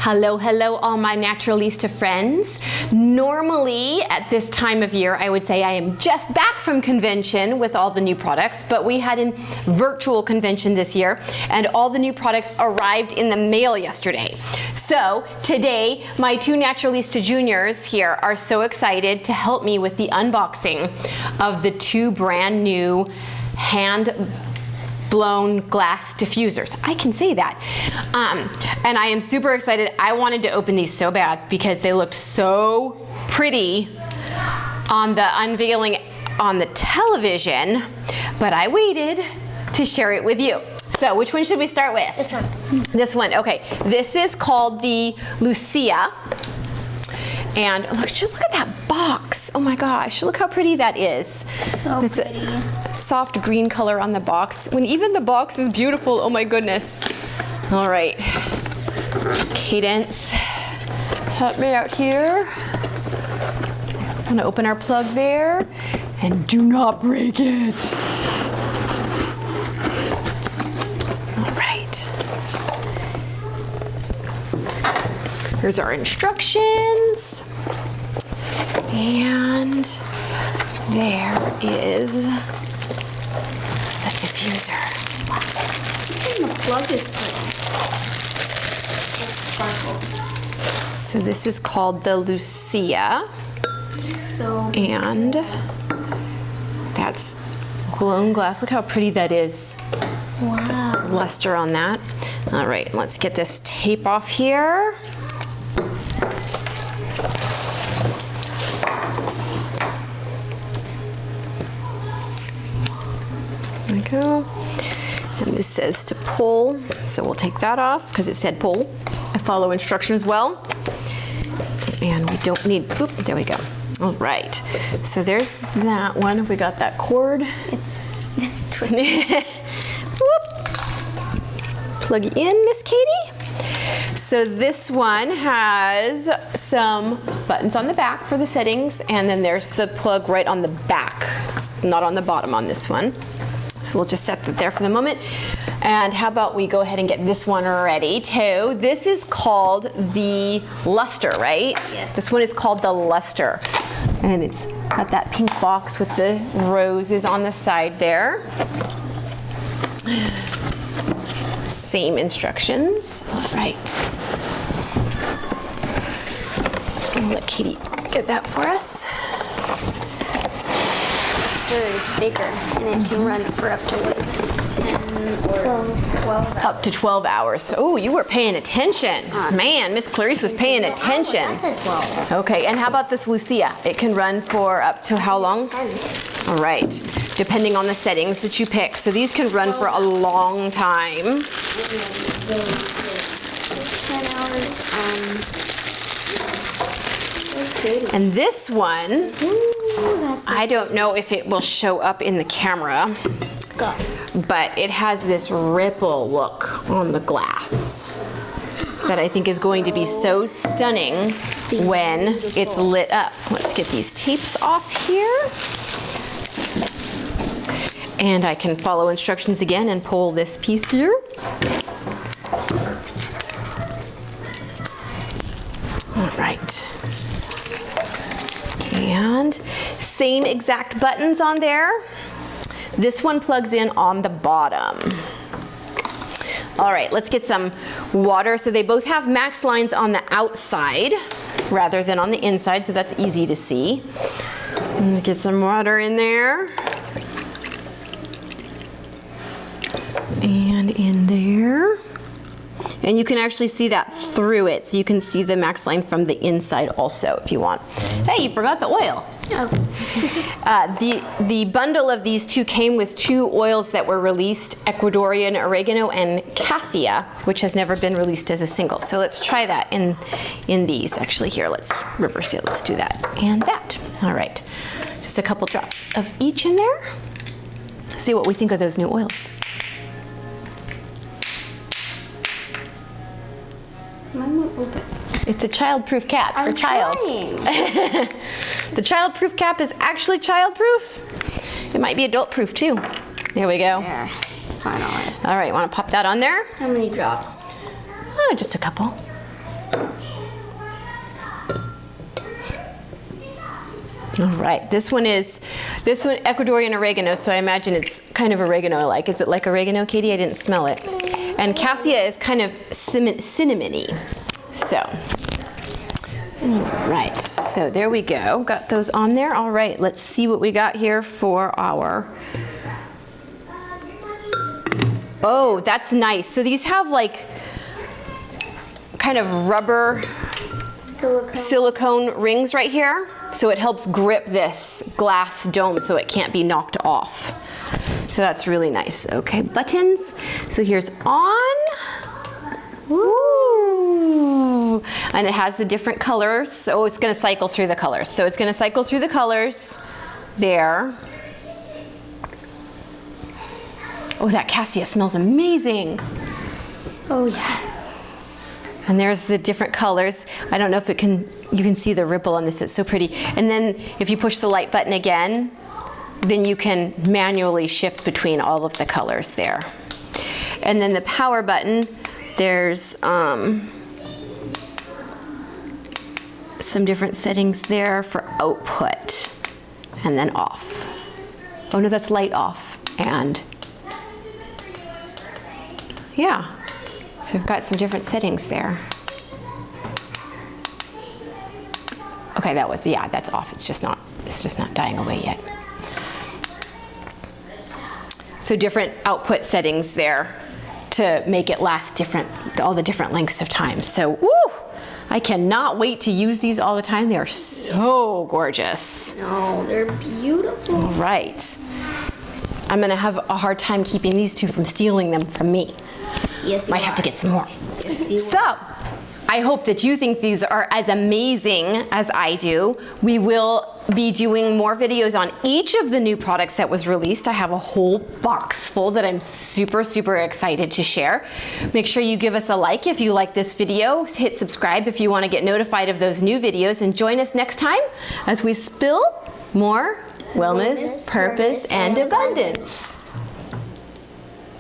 Hello, hello, all my Naturalista friends. Normally, at this time of year, I would say I am just back from convention with all the new products, but we had a virtual convention this year, and all the new products arrived in the mail yesterday. So today, my two Naturalista juniors here are so excited to help me with the unboxing of the two brand new hand-blown glass diffusers. I can say that. And I am super excited. I wanted to open these so bad because they looked so pretty on the unveiling on the television, but I waited to share it with you. So which one should we start with? This one. This one, okay. This is called the Lucia. And look, just look at that box. Oh my gosh, look how pretty that is. So it's pretty. A soft green color on the box. When even the box is beautiful, oh my goodness. All right, Cadence, help me out here. I'm gonna open our plug there, and do not break it. All right. Here's our instructions. And there is the diffuser. Wow. Even the plug is pretty. It's sparkle. So this is called the Lucia. So And that's blown glass. Look how pretty that is. wow. Lustre on that. All right, let's get this tape off here. There we go. And this says to pull, so we'll take that off because it said pull. I follow instructions well. And we don't need, oop, there we go. All right, so there's that one. We got that cord. It's twisted. Plug in, Miss Katie. So this one has some buttons on the back for the settings, and then there's the plug right on the back. It's not on the bottom on this one. So we'll just set that there for the moment. And how about we go ahead and get this one ready too. This is called the Lustre, right? Yes. This one is called the Lustre. And it's got that pink box with the roses on the side there. Same instructions. All right. I'll let Katie get that for us. Lustre is bigger, and it can run for up to like 10 or 12 hours. Up to 12 hours. Oh, you were paying attention. Man, Miss Clarice was paying attention. I said 12. Okay, and how about this Lucia? It can run for up to how long? 10. All right, depending on the settings that you pick. So these can run for a long time. It's 10 hours. So pretty. And this one, Ooh, that's I don't know if it will show up in the camera, it's got. but it has this ripple look on the glass that I think is going to be so stunning when it's lit up. Let's get these tapes off here. And I can follow instructions again and pull this piece here. All right. And same exact buttons on there. This one plugs in on the bottom. All right, let's get some water. So they both have max lines on the outside rather than on the inside, so that's easy to see. Let's get some water in there. And in there. And you can actually see that through it, so you can see the max line from the inside also if you want. Hey, you forgot the oil. Oh. The bundle of these two came with two oils that were released, Ecuadorian oregano and cassia, which has never been released as a single. So let's try that in these. Actually, here, let's reverse it. Let's do that and that. All right, just a couple drops of each in there. See what we think of those new oils. Mine won't open. It's a childproof cap for child. Trying. The childproof cap is actually childproof. It might be adult proof too. There we go. There, finally. All right, want to pop that on there? How many drops? Oh, just a couple. All right, this one Ecuadorian oregano, so I imagine it's kind of oregano-like. Is it like oregano, Katie? I didn't smell it. And cassia is kind of cinnamony. So, all right, so there we go. Got those on there. All right, let's see what we got here for our, oh, that's nice. So these have like kind of rubber silicone rings right here. So it helps grip this glass dome so it can't be knocked off. So that's really nice. Okay, buttons. So here's on. Ooh. And it has the different colors. So it's gonna cycle through the colors. So it's gonna cycle through the colors there. Oh, that cassia smells amazing. Oh yeah. And there's the different colors. I don't know if you can see the ripple on this, it's so pretty. And then if you push the light button again, then you can manually shift between all of the colors there. And then the power button, there's some different settings there for output and then off. Oh no, that's light off. And yeah. So we've got some different settings there. Okay, that's off. It's just not dying away yet. So different output settings there to make it last all the different lengths of time. So, woo! I cannot wait to use these all the time. They are so gorgeous. No, they're beautiful. All right. I'm gonna have a hard time keeping these two from stealing them from me. Yes, Might have to get some more. Yes, you So, I hope that you think these are as amazing as I do. We will be doing more videos on each of the new products that was released. I have a whole box full that I'm super, super excited to share. Make sure you give us a like if you like this video. Hit subscribe if you want to get notified of those new videos. And join us next time as we spill more wellness, purpose, and abundance.